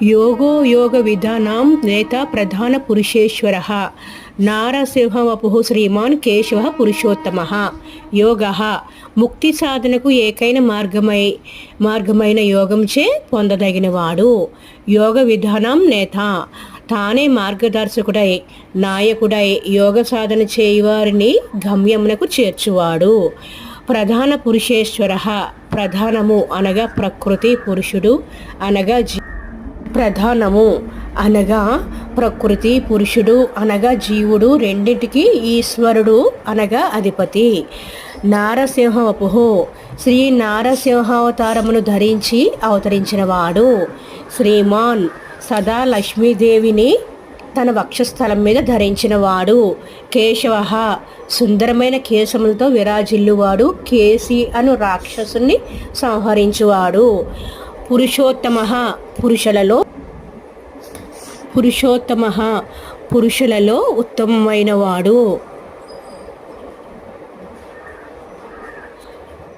యోగో యోగ విధానాం నేత ప్రధాన పురుషేశ్వర నారసింహవపు శ్రీమాన్ కేశవ పురుషోత్తమ. యోగ ముక్తి సాధనకు ఏకైన మార్గమైన యోగంచే పొందదగినవాడు. యోగ విధానం నేత తానే మార్గదర్శకుడై నాయకుడై యోగ సాధన చేయువారిని గమ్యమునకు చేర్చువాడు. ప్రధాన పురుషేశ్వర ప్రధానము అనగా ప్రకృతి, పురుషుడు అనగా ప్రధానము అనగా ప్రకృతి, పురుషుడు అనగా జీవుడు, రెండింటికి ఈశ్వరుడు అనగా అధిపతి. నారసింహవపు శ్రీ నారసింహావతారమును ధరించి అవతరించినవాడు. శ్రీమాన్ సదా లక్ష్మీదేవిని తన వక్షస్థలం మీద ధరించినవాడు. కేశవ సుందరమైన కేశములతో విరాజిల్లువాడు. కేసి అను రాక్షసుని సంహరించువాడు. పురుషోత్తమ పురుషులలో ఉత్తమమైన వాడు.